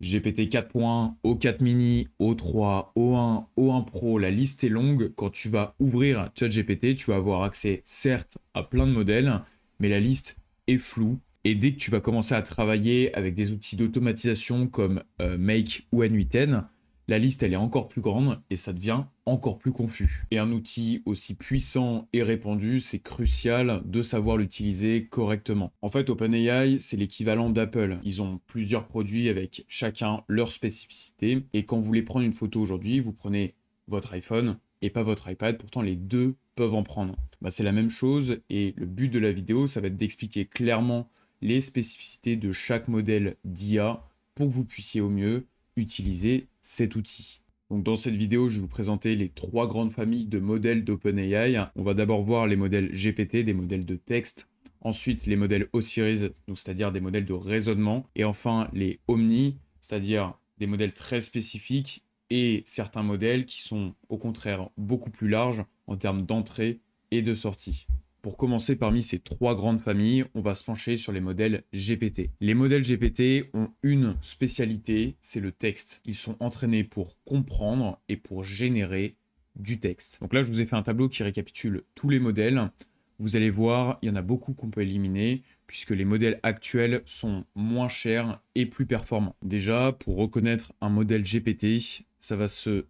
GPT 4.1, O4 mini, O3, O1, O1 Pro, la liste est longue. Quand tu vas ouvrir ChatGPT, tu vas avoir accès certes à plein de modèles, mais la liste est floue. Et dès que tu vas commencer à travailler avec des outils d'automatisation comme Make ou N8N, la liste elle est encore plus grande et ça devient encore plus confus. Et un outil aussi puissant et répandu, c'est crucial de savoir l'utiliser correctement. En fait, OpenAI, c'est l'équivalent d'Apple. Ils ont plusieurs produits avec chacun leur spécificité. Et quand vous voulez prendre une photo aujourd'hui, vous prenez votre iPhone et pas votre iPad. Pourtant, les deux peuvent en prendre. Bah, c'est la même chose et le but de la vidéo, ça va être d'expliquer clairement les spécificités de chaque modèle d'IA pour que vous puissiez au mieux utiliser cet outil. Donc dans cette vidéo, je vais vous présenter les trois grandes familles de modèles d'OpenAI. On va d'abord voir les modèles GPT, des modèles de texte. Ensuite, les modèles O-Series, c'est-à-dire des modèles de raisonnement. Et enfin, les Omni, c'est-à-dire des modèles très spécifiques et certains modèles qui sont au contraire beaucoup plus larges en termes d'entrée et de sortie. Pour commencer, parmi ces trois grandes familles, on va se pencher sur les modèles GPT. Les modèles GPT ont une spécialité, c'est le texte. Ils sont entraînés pour comprendre et pour générer du texte. Donc là, je vous ai fait un tableau qui récapitule tous les modèles. Vous allez voir, il y en a beaucoup qu'on peut éliminer puisque les modèles actuels sont moins chers et plus performants. Déjà, pour reconnaître un modèle GPT, ça va se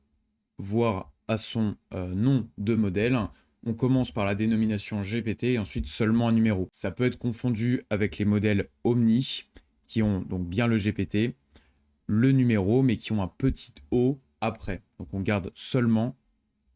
voir à son nom de modèle. On commence par la dénomination GPT et ensuite seulement un numéro. Ça peut être confondu avec les modèles Omni, qui ont donc bien le GPT, le numéro, mais qui ont un petit O après. Donc on garde seulement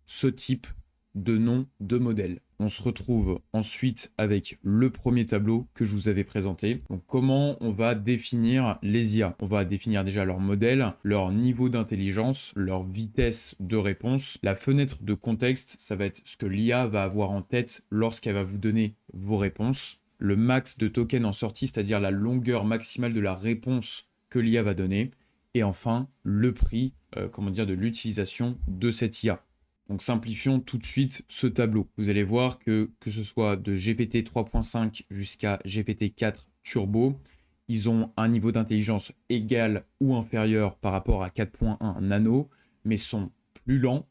ce type de nom de modèle. On se retrouve ensuite avec le premier tableau que je vous avais présenté. Donc comment on va définir les IA? On va définir déjà leur modèle, leur niveau d'intelligence, leur vitesse de réponse. La fenêtre de contexte, ça va être ce que l'IA va avoir en tête lorsqu'elle va vous donner vos réponses. Le max de tokens en sortie, c'est-à-dire la longueur maximale de la réponse que l'IA va donner. Et enfin, le prix de l'utilisation de cette IA. Donc simplifions tout de suite ce tableau. Vous allez voir que ce soit de GPT 3.5 jusqu'à GPT 4 Turbo, ils ont un niveau d'intelligence égal ou inférieur par rapport à 4.1 Nano, mais sont plus lents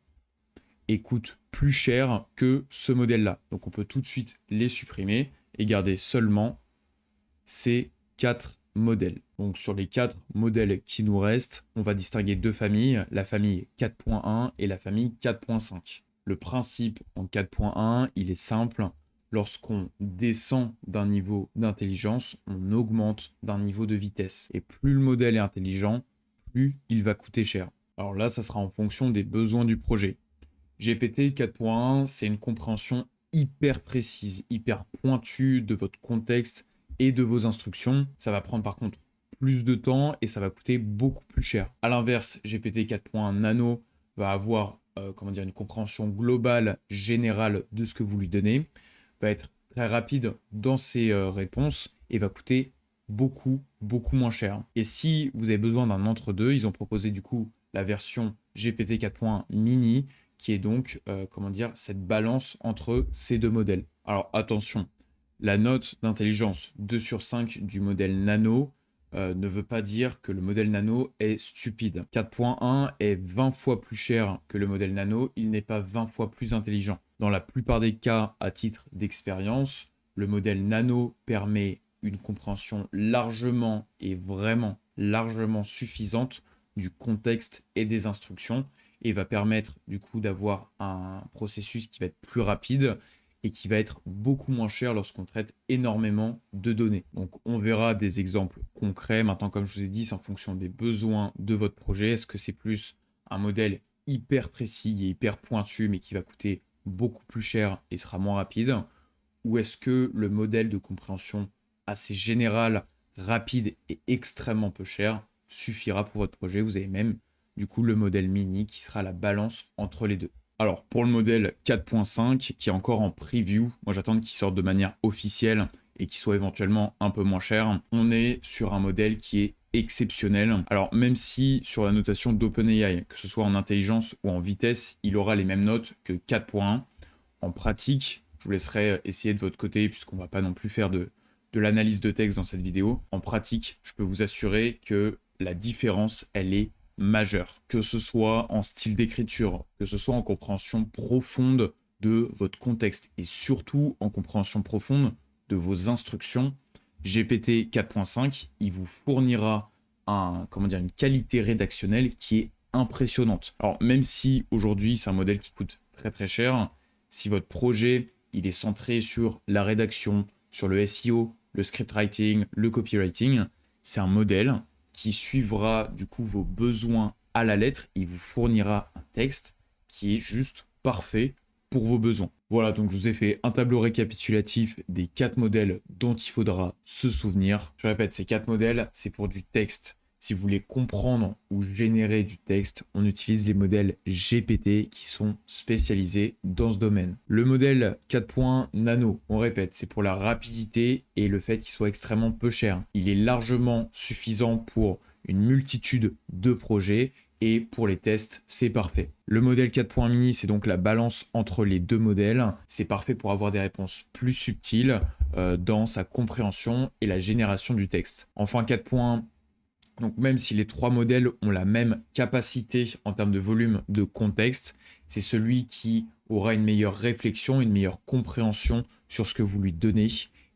et coûtent plus cher que ce modèle-là. Donc on peut tout de suite les supprimer et garder seulement ces 4 modèles. Donc sur les 4 modèles qui nous restent, on va distinguer deux familles, la famille 4.1 et la famille 4.5. Le principe en 4.1, il est simple. Lorsqu'on descend d'un niveau d'intelligence, on augmente d'un niveau de vitesse. Et plus le modèle est intelligent, plus il va coûter cher. Alors là, ça sera en fonction des besoins du projet. GPT 4.1, c'est une compréhension hyper précise, hyper pointue de votre contexte et de vos instructions. Ça va prendre par contre plus de temps et ça va coûter beaucoup plus cher. A l'inverse, GPT 4.1 Nano va avoir une compréhension globale, générale de ce que vous lui donnez, va être très rapide dans ses réponses et va coûter beaucoup moins cher. Et si vous avez besoin d'un entre-deux, ils ont proposé du coup la version GPT 4.1 mini qui est donc cette balance entre ces deux modèles. Alors attention, la note d'intelligence 2 sur 5 du modèle Nano ne veut pas dire que le modèle Nano est stupide. 4.1 est 20 fois plus cher que le modèle Nano, il n'est pas 20 fois plus intelligent. Dans la plupart des cas, à titre d'expérience, le modèle Nano permet une compréhension largement et vraiment largement suffisante du contexte et des instructions et va permettre du coup d'avoir un processus qui va être plus rapide et qui va être beaucoup moins cher lorsqu'on traite énormément de données. Donc on verra des exemples concrets. Maintenant, comme je vous ai dit, c'est en fonction des besoins de votre projet. Est-ce que c'est plus un modèle hyper précis et hyper pointu mais qui va coûter beaucoup plus cher et sera moins rapide? Ou est-ce que le modèle de compréhension assez général, rapide et extrêmement peu cher suffira pour votre projet? Vous avez même du coup le modèle mini qui sera la balance entre les deux. Alors pour le modèle 4.5 qui est encore en preview, moi j'attends qu'il sorte de manière officielle et qu'il soit éventuellement un peu moins cher, on est sur un modèle qui est exceptionnel. Alors même si sur la notation d'OpenAI, que ce soit en intelligence ou en vitesse, il aura les mêmes notes que 4.1, en pratique, je vous laisserai essayer de votre côté puisqu'on va pas non plus faire de l'analyse de texte dans cette vidéo. En pratique, je peux vous assurer que la différence, elle est majeure. Que ce soit en style d'écriture, que ce soit en compréhension profonde de votre contexte et surtout en compréhension profonde de vos instructions, GPT 4.5, il vous fournira une qualité rédactionnelle qui est impressionnante. Alors même si aujourd'hui c'est un modèle qui coûte très très cher, si votre projet il est centré sur la rédaction, sur le SEO, le script writing, le copywriting, c'est un modèle qui suivra du coup vos besoins à la lettre. Il vous fournira un texte qui est juste parfait pour vos besoins. Voilà, donc je vous ai fait un tableau récapitulatif des 4 modèles dont il faudra se souvenir. Je répète, ces 4 modèles, c'est pour du texte. Si vous voulez comprendre ou générer du texte, on utilise les modèles GPT qui sont spécialisés dans ce domaine. Le modèle 4.0 Nano, on répète, c'est pour la rapidité et le fait qu'il soit extrêmement peu cher. Il est largement suffisant pour une multitude de projets et pour les tests, c'est parfait. Le modèle 4.1 Mini, c'est donc la balance entre les deux modèles. C'est parfait pour avoir des réponses plus subtiles dans sa compréhension et la génération du texte. Enfin, 4.1, donc même si les 3 modèles ont la même capacité en termes de volume de contexte, c'est celui qui aura une meilleure réflexion, une meilleure compréhension sur ce que vous lui donnez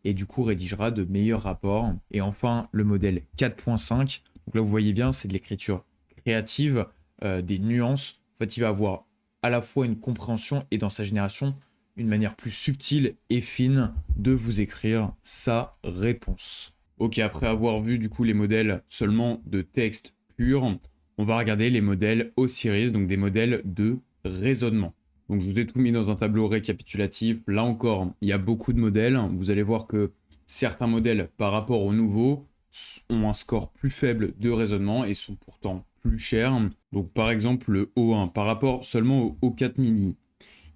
et du coup rédigera de meilleurs rapports. Et enfin, le modèle 4.5, donc là vous voyez bien, c'est de l'écriture créative, des nuances. En fait, il va avoir à la fois une compréhension et dans sa génération, une manière plus subtile et fine de vous écrire sa réponse. Ok, après avoir vu du coup les modèles seulement de texte pur, on va regarder les modèles O-Series, donc des modèles de raisonnement. Donc je vous ai tout mis dans un tableau récapitulatif. Là encore, il y a beaucoup de modèles. Vous allez voir que certains modèles par rapport aux nouveaux ont un score plus faible de raisonnement et sont pourtant plus chers. Donc par exemple le O1 par rapport seulement au O4 mini,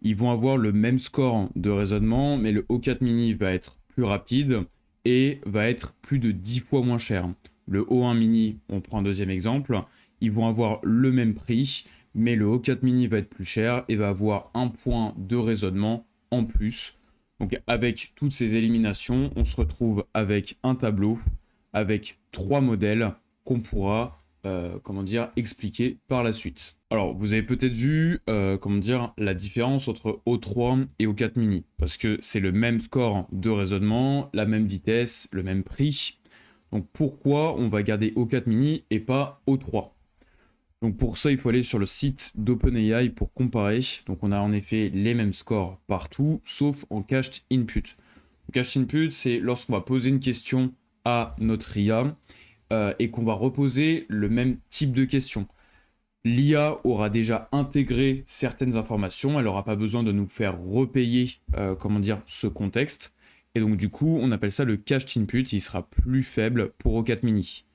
ils vont avoir le même score de raisonnement, mais le O4 mini va être plus rapide et va être plus de 10 fois moins cher. Le O1 mini, on prend un deuxième exemple, ils vont avoir le même prix, mais le O4 mini va être plus cher et va avoir un point de raisonnement en plus. Donc avec toutes ces éliminations, on se retrouve avec un tableau avec 3 modèles qu'on pourra expliquer par la suite. Alors, vous avez peut-être vu la différence entre O3 et O4 mini, parce que c'est le même score de raisonnement, la même vitesse, le même prix. Donc pourquoi on va garder O4 mini et pas O3 ? Donc pour ça, il faut aller sur le site d'OpenAI pour comparer. Donc on a en effet les mêmes scores partout, sauf en cached input. Cached input, c'est lorsqu'on va poser une question à notre IA et qu'on va reposer le même type de question. L'IA aura déjà intégré certaines informations, elle n'aura pas besoin de nous faire repayer ce contexte. Et donc du coup, on appelle ça le cached input, il sera plus faible pour O4 mini.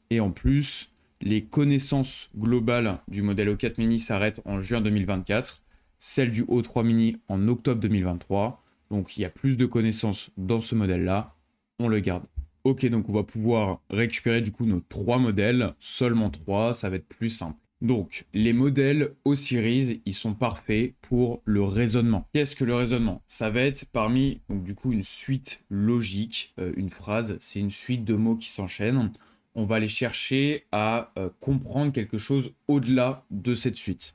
Et en plus, les connaissances globales du modèle O4 mini s'arrêtent en juin 2024, celles du O3 mini en octobre 2023. Donc il y a plus de connaissances dans ce modèle-là, on le garde. Ok, donc on va pouvoir récupérer du coup nos 3 modèles, seulement 3, ça va être plus simple. Donc les modèles O-Series, ils sont parfaits pour le raisonnement. Qu'est-ce que le raisonnement ? Ça va être parmi donc du coup une suite logique, une phrase, c'est une suite de mots qui s'enchaînent. On va aller chercher à comprendre quelque chose au-delà de cette suite.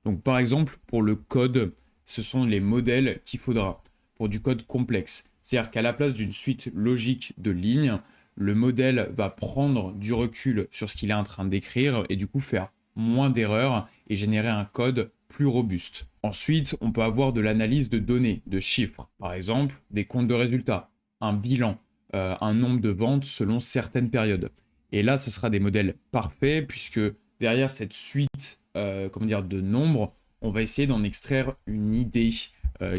Donc par exemple, pour le code, ce sont les modèles qu'il faudra pour du code complexe. C'est-à-dire qu'à la place d'une suite logique de lignes, le modèle va prendre du recul sur ce qu'il est en train d'écrire et du coup faire moins d'erreurs et générer un code plus robuste. Ensuite, on peut avoir de l'analyse de données, de chiffres. Par exemple, des comptes de résultats, un bilan, un nombre de ventes selon certaines périodes. Et là, ce sera des modèles parfaits puisque derrière cette suite de nombres, on va essayer d'en extraire une idée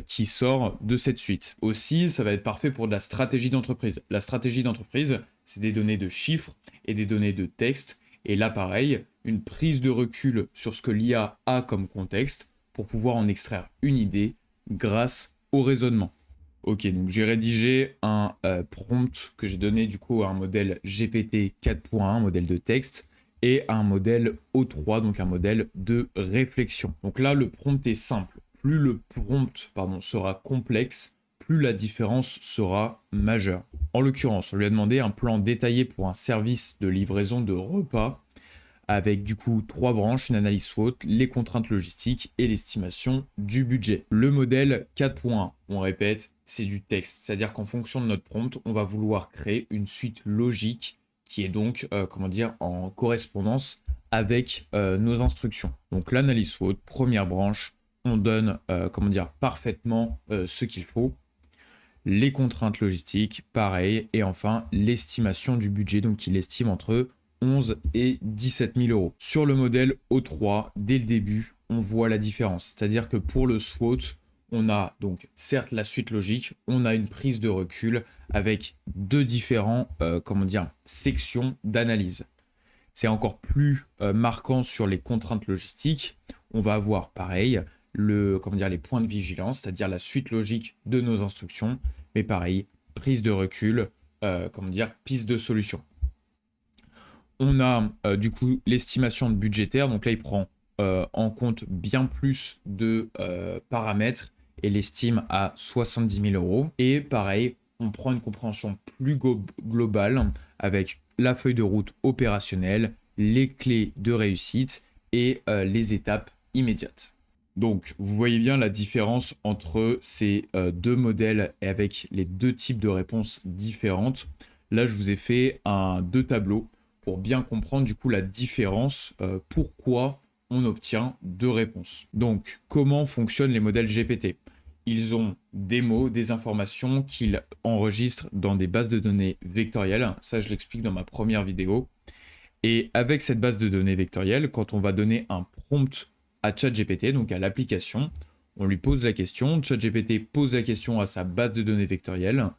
qui sort de cette suite. Aussi, ça va être parfait pour de la stratégie d'entreprise. La stratégie d'entreprise, c'est des données de chiffres et des données de texte. Et là, pareil, une prise de recul sur ce que l'IA a comme contexte pour pouvoir en extraire une idée grâce au raisonnement. Ok, donc j'ai rédigé un prompt que j'ai donné du coup à un modèle GPT 4.1, un modèle de texte, et à un modèle O3, donc un modèle de réflexion. Donc là, le prompt est simple. Plus le prompt sera complexe, plus la différence sera majeure. En l'occurrence, on lui a demandé un plan détaillé pour un service de livraison de repas avec du coup 3 branches, une analyse SWOT, les contraintes logistiques et l'estimation du budget. Le modèle 4.1, on répète, c'est du texte, c'est-à-dire qu'en fonction de notre prompt, on va vouloir créer une suite logique qui est donc, en correspondance avec nos instructions. Donc l'analyse SWOT, première branche, on donne, parfaitement ce qu'il faut. Les contraintes logistiques, pareil. Et enfin, l'estimation du budget, donc il estime entre 11 et 17 000 euros. Sur le modèle O3, dès le début, on voit la différence. C'est-à-dire que pour le SWOT, on a donc certes la suite logique, on a une prise de recul avec deux différents sections d'analyse. C'est encore plus marquant sur les contraintes logistiques. On va avoir pareil les points de vigilance, c'est-à-dire la suite logique de nos instructions, mais pareil, prise de recul, piste de solution. On a du coup l'estimation budgétaire, donc là il prend en compte bien plus de paramètres et l'estime à 70 000 euros. Et pareil, on prend une compréhension plus globale avec la feuille de route opérationnelle, les clés de réussite et les étapes immédiates. Donc, vous voyez bien la différence entre ces deux modèles et avec les deux types de réponses différentes. Là, je vous ai fait deux tableaux pour bien comprendre du coup la différence, pourquoi on obtient deux réponses. Donc, comment fonctionnent les modèles GPT ? Ils ont des mots, des informations qu'ils enregistrent dans des bases de données vectorielles. Ça, je l'explique dans ma première vidéo. Et avec cette base de données vectorielle, quand on va donner un prompt à ChatGPT, donc à l'application, on lui pose la question, ChatGPT pose la question à sa base de données vectorielle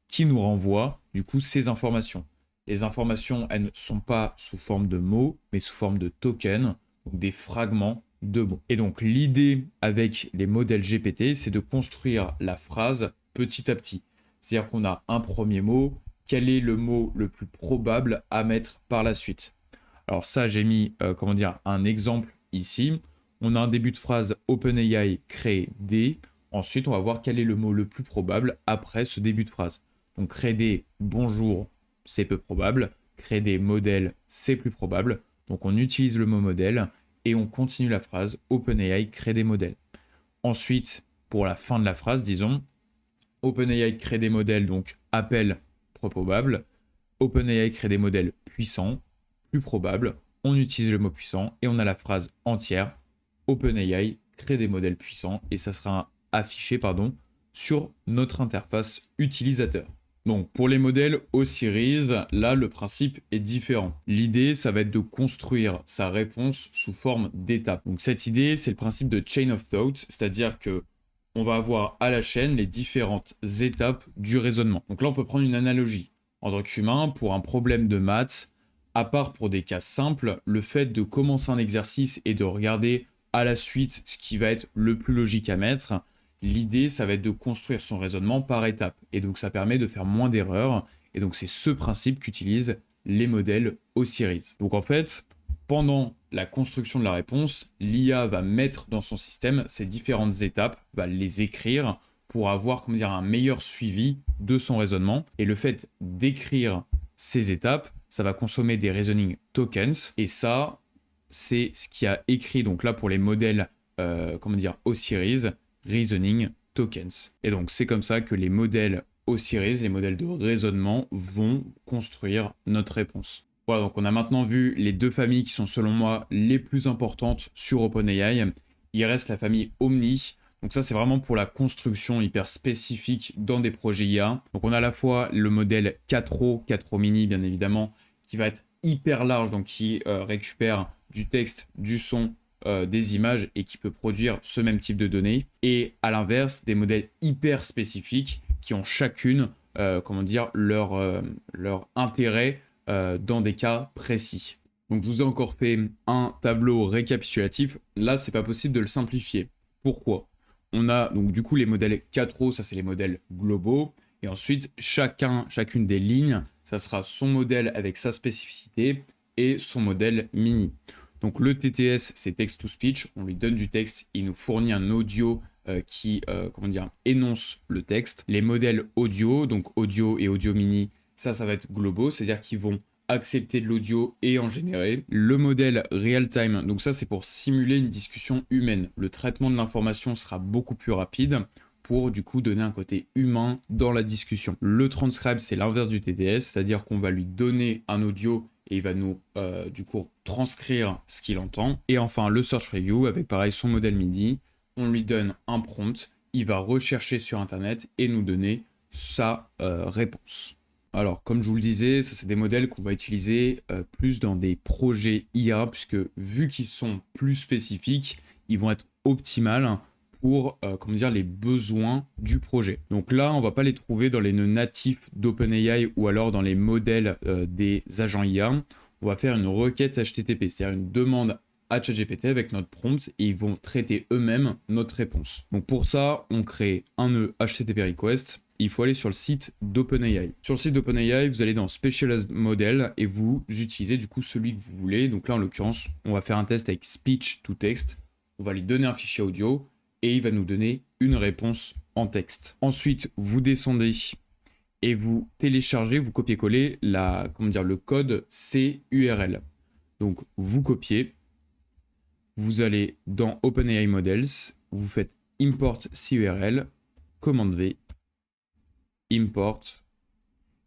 qui nous renvoie du coup ces informations. Les informations, elles ne sont pas sous forme de mots, mais sous forme de tokens, donc des fragments de mots. Et donc l'idée avec les modèles GPT, c'est de construire la phrase petit à petit. C'est-à-dire qu'on a un premier mot, quel est le mot le plus probable à mettre par la suite. Alors ça, j'ai mis un exemple ici. On a un début de phrase OpenAI crée des. Ensuite, on va voir quel est le mot le plus probable après ce début de phrase. Donc crée des bonjour, c'est peu probable. Créer des modèles, c'est plus probable. Donc on utilise le mot modèle et on continue la phrase OpenAI crée des modèles. Ensuite, pour la fin de la phrase, disons, OpenAI crée des modèles, donc appel probable. OpenAI crée des modèles puissants, plus probables. On utilise le mot puissant et on a la phrase entière. OpenAI crée des modèles puissants et ça sera affiché sur notre interface utilisateur. Donc pour les modèles O-Series, là le principe est différent. L'idée, ça va être de construire sa réponse sous forme d'étapes. Donc cette idée, c'est le principe de chain of thought, c'est-à-dire que on va avoir à la chaîne les différentes étapes du raisonnement. Donc là, on peut prendre une analogie. En tant qu'humain, pour un problème de maths, à part pour des cas simples, le fait de commencer un exercice et de regarder à la suite ce qui va être le plus logique à mettre, l'idée, ça va être de construire son raisonnement par étapes. Et donc, ça permet de faire moins d'erreurs. Et donc, c'est ce principe qu'utilisent les modèles O-Series. Donc, en fait, pendant la construction de la réponse, l'IA va mettre dans son système ces différentes étapes, va les écrire pour avoir un meilleur suivi de son raisonnement. Et le fait d'écrire ces étapes, ça va consommer des reasoning tokens. Et ça, c'est ce qui a écrit, donc là pour les modèles O-Series, reasoning tokens. Et donc c'est comme ça que les modèles O-Series, les modèles de raisonnement, vont construire notre réponse. Voilà, donc on a maintenant vu les deux familles qui sont selon moi les plus importantes sur OpenAI. Il reste la famille Omni. Donc ça, c'est vraiment pour la construction hyper spécifique dans des projets IA. Donc on a à la fois le modèle 4O, 4O mini bien évidemment, qui va être hyper large, donc qui récupère du texte, du son, des images et qui peut produire ce même type de données. Et à l'inverse, des modèles hyper spécifiques qui ont chacune leur intérêt dans des cas précis. Donc je vous ai encore fait un tableau récapitulatif. Là, c'est pas possible de le simplifier. Pourquoi ? On a donc du coup les modèles 4O, ça c'est les modèles globaux. Et ensuite, chacune des lignes, ça sera son modèle avec sa spécificité et son modèle mini. Donc le TTS, c'est text to speech. On lui donne du texte, il nous fournit un audio qui énoncent le texte. Les modèles audio, donc audio et audio mini, ça va être globaux, c'est-à-dire qu'ils vont accepter de l'audio et en générer. Le modèle real-time, donc ça c'est pour simuler une discussion humaine. Le traitement de l'information sera beaucoup plus rapide pour du coup donner un côté humain dans la discussion. Le transcribe, c'est l'inverse du TTS, c'est-à-dire qu'on va lui donner un audio et il va nous du coup transcrire ce qu'il entend. Et enfin le search preview avec pareil son modèle MIDI, on lui donne un prompt, il va rechercher sur internet et nous donner sa réponse. Alors, comme je vous le disais, ça c'est des modèles qu'on va utiliser plus dans des projets IA, puisque vu qu'ils sont plus spécifiques, ils vont être optimales pour les besoins du projet. Donc là, on va pas les trouver dans les nœuds natifs d'OpenAI ou alors dans les modèles des agents IA. On va faire une requête HTTP, c'est-à-dire une demande à ChatGPT avec notre prompt et ils vont traiter eux-mêmes notre réponse. Donc pour ça, on crée un nœud HTTP request. Il faut aller sur le site d'OpenAI. Sur le site d'OpenAI, vous allez dans Specialized Model et vous utilisez du coup celui que vous voulez. Donc là, en l'occurrence, on va faire un test avec speech to text. On va lui donner un fichier audio et il va nous donner une réponse en texte. Ensuite, vous descendez et vous téléchargez, vous copiez-collez le code CURL. Donc vous copiez, vous allez dans OpenAI Models, vous faites import CURL, commande V, import,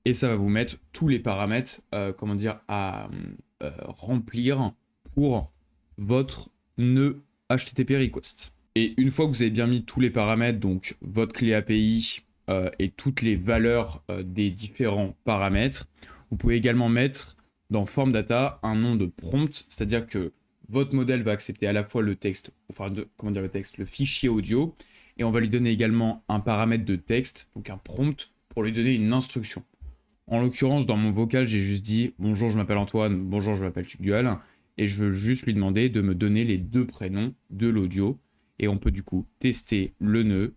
et ça va vous mettre tous les paramètres à remplir pour votre nœud HTTP request. Et une fois que vous avez bien mis tous les paramètres, donc votre clé API et toutes les valeurs des différents paramètres, vous pouvez également mettre dans form data un nom de prompt, c'est-à-dire que votre modèle va accepter à la fois le texte, le fichier audio, et on va lui donner également un paramètre de texte, donc un prompt, pour lui donner une instruction. En l'occurrence, dans mon vocal, j'ai juste dit « Bonjour, je m'appelle Antoine, bonjour, je m'appelle Tugdual », et je veux juste lui demander de me donner les deux prénoms de l'audio, et on peut du coup tester le nœud,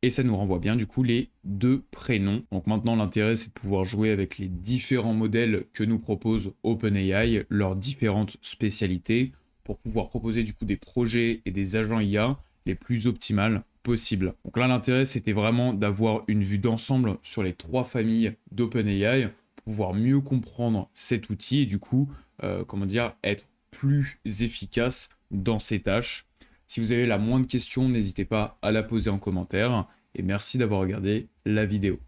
et ça nous renvoie bien du coup les deux prénoms. Donc maintenant, l'intérêt, c'est de pouvoir jouer avec les différents modèles que nous propose OpenAI, leurs différentes spécialités, pour pouvoir proposer du coup des projets et des agents IA les plus optimales possibles. Donc là, l'intérêt, c'était vraiment d'avoir une vue d'ensemble sur les trois familles d'OpenAI pour pouvoir mieux comprendre cet outil et du coup, être plus efficace dans ses tâches. Si vous avez la moindre question, n'hésitez pas à la poser en commentaire et merci d'avoir regardé la vidéo.